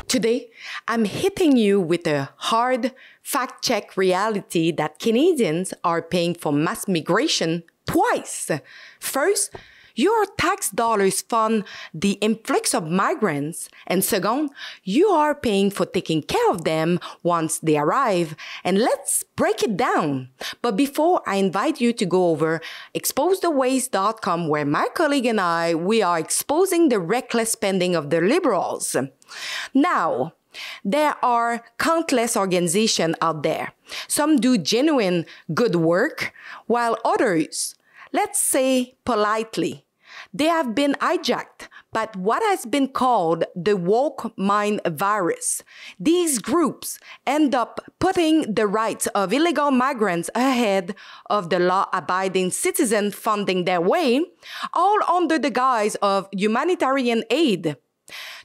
Today, I'm hitting you with a hard fact-check reality that Canadians are paying for mass migration twice. First, your tax dollars fund the influx of migrants. And second, you are paying for taking care of them once they arrive. And let's break it down. But before I invite you to go over exposethewaste.com, where my colleague and we are exposing the reckless spending of the liberals. Now, there are countless organizations out there. Some do genuine good work, while others, let's say politely, they have been hijacked by what has been called the woke mind virus. These groups end up putting the rights of illegal migrants ahead of the law-abiding citizens funding their way, all under the guise of humanitarian aid.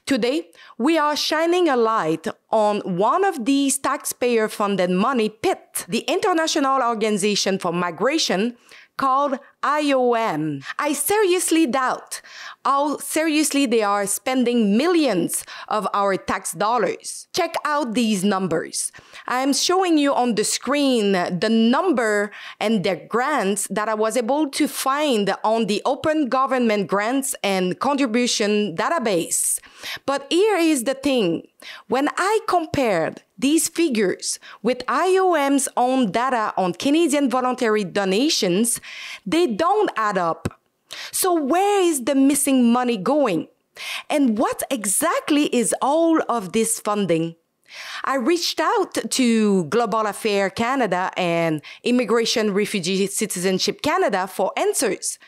Today, we are shining a light on one of these taxpayer-funded money pit, the International Organization for Migration, called IOM. I seriously doubt how seriously they are spending millions of our tax dollars. Check out these numbers. I'm showing you on the screen the number and the grants that I was able to find on the Open Government Grants and Contribution database. But here is the thing. When I compared these figures with IOM's own data on Canadian voluntary donations, they don't add up. So where is the missing money going? And what exactly is all of this funding? I reached out to Global Affairs Canada and Immigration, Refugee, Citizenship Canada for answers.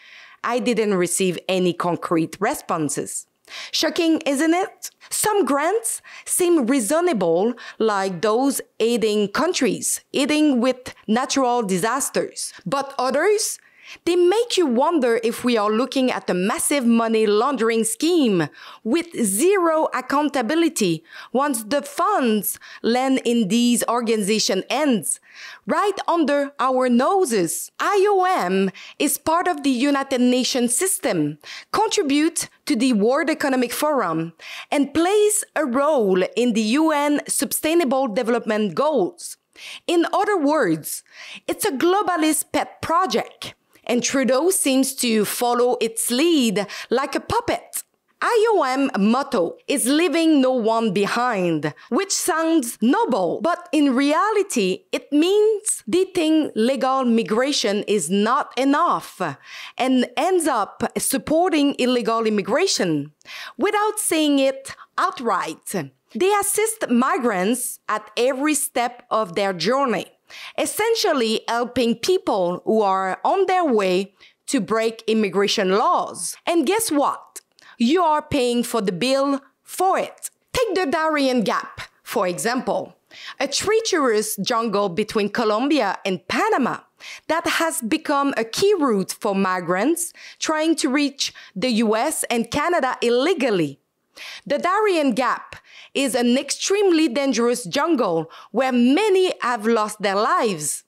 I didn't receive any concrete responses. Shocking, isn't it? Some grants seem reasonable, like those aiding countries, aiding with natural disasters. But others, they make you wonder if we are looking at a massive money laundering scheme with zero accountability once the funds land in these organizations' hands, right under our noses. IOM is part of the United Nations system, contributes to the World Economic Forum, and plays a role in the UN Sustainable Development Goals. In other words, it's a globalist pet project. And Trudeau seems to follow its lead like a puppet. IOM motto is leaving no one behind, which sounds noble, but in reality, it means they think legal migration is not enough and ends up supporting illegal immigration without saying it outright. They assist migrants at every step of their journey, essentially helping people who are on their way to break immigration laws. And guess what? You are paying for the bill for it. Take the Darien Gap, for example, a treacherous jungle between Colombia and Panama that has become a key route for migrants trying to reach the US and Canada illegally. The Darien Gap is an extremely dangerous jungle where many have lost their lives.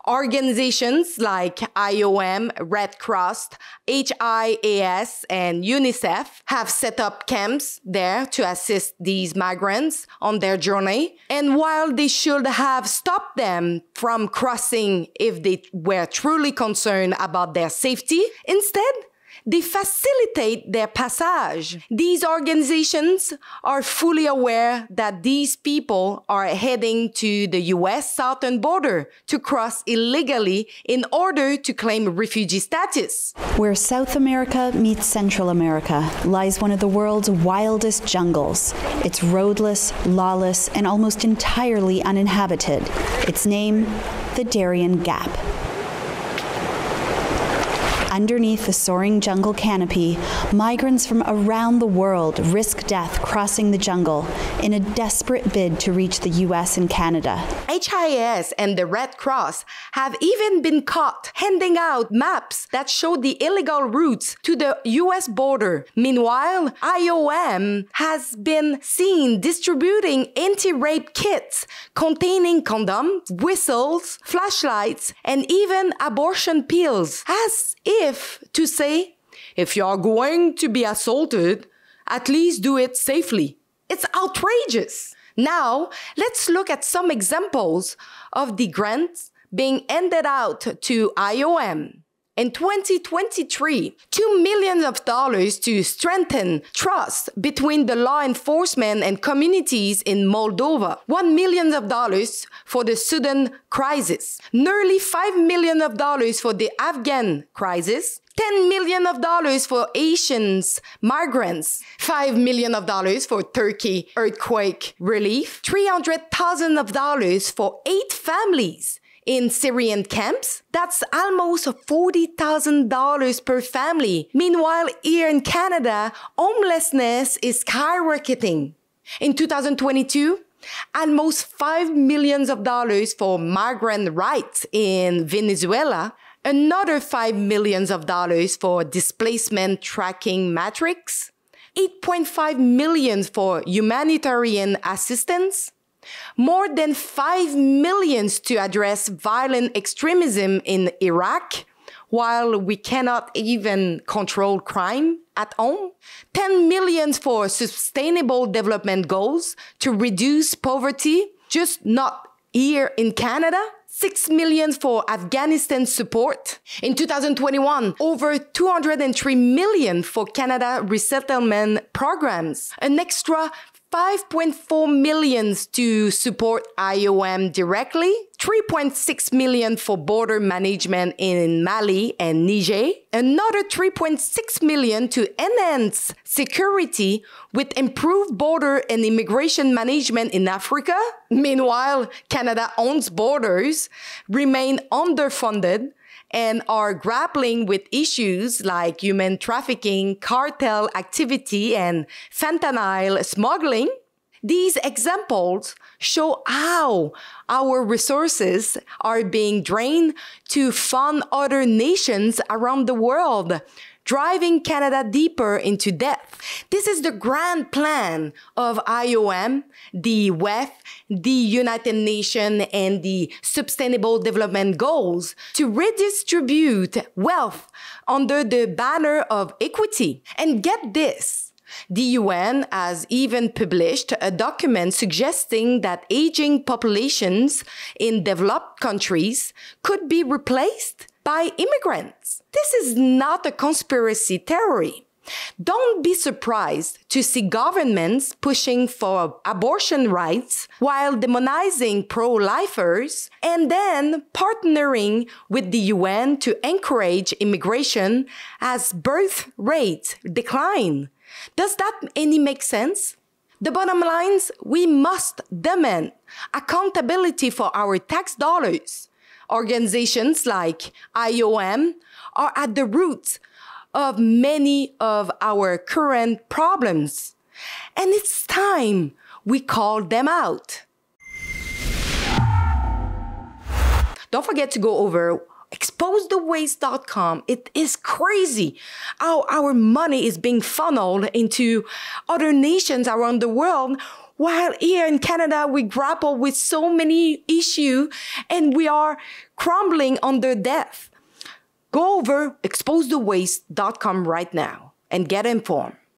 Organizations like IOM, Red Cross, HIAS, and UNICEF have set up camps there to assist these migrants on their journey. And while they should have stopped them from crossing if they were truly concerned about their safety, instead, they facilitate their passage. These organizations are fully aware that these people are heading to the US southern border to cross illegally in order to claim refugee status. Where South America meets Central America lies one of the world's wildest jungles. It's roadless, lawless, and almost entirely uninhabited. Its name, the Darien Gap. Underneath the soaring jungle canopy, migrants from around the world risk death crossing the jungle in a desperate bid to reach the US and Canada. HIS and the Red Cross have even been caught handing out maps that show the illegal routes to the US border. Meanwhile, IOM has been seen distributing anti-rape kits containing condoms, whistles, flashlights, and even abortion pills, as if to say, if you're going to be assaulted, at least do it safely. It's outrageous. Now, let's look at some examples of the grants being handed out to IOM. In 2023, $2 million to strengthen trust between the law enforcement and communities in Moldova, $1 million for the Sudan crisis, nearly $5 million for the Afghan crisis, $10 million for Asian migrants, $5 million for Turkey earthquake relief, $300,000 for 8 families in Syrian camps. That's almost $40,000 per family. Meanwhile, here in Canada, homelessness is skyrocketing. In 2022, almost $5 million for migrant rights in Venezuela, another $5 million for displacement tracking metrics, $8.5 million for humanitarian assistance, more than $5 million to address violent extremism in Iraq, while we cannot even control crime at home. $10 million for sustainable development goals to reduce poverty, just not here in Canada. $6 million for Afghanistan support. In 2021, over $203 million for Canada resettlement programs. An extra $5.4 million to support IOM directly, $3.6 million for border management in Mali and Niger, another $3.6 million to enhance security with improved border and immigration management in Africa. Meanwhile, Canada-owned borders remain underfunded and are grappling with issues like human trafficking, cartel activity, and fentanyl smuggling. These examples show how our resources are being drained to fund other nations around the world, driving Canada deeper into debt. This is the grand plan of IOM, the WEF, the United Nations, and the Sustainable Development Goals to redistribute wealth under the banner of equity. And get this, the UN has even published a document suggesting that aging populations in developed countries could be replaced by immigrants. This is not a conspiracy theory. Don't be surprised to see governments pushing for abortion rights while demonizing pro-lifers and then partnering with the UN to encourage immigration as birth rates decline. Does that any make sense? The bottom line is we must demand accountability for our tax dollars. Organizations like IOM are at the root of many of our current problems. And it's time we call them out. Don't forget to go over exposethewaste.com. It is crazy how our money is being funneled into other nations around the world, while here in Canada, we grapple with so many issues and we are crumbling under debt. Go over exposethewaste.com right now and get informed.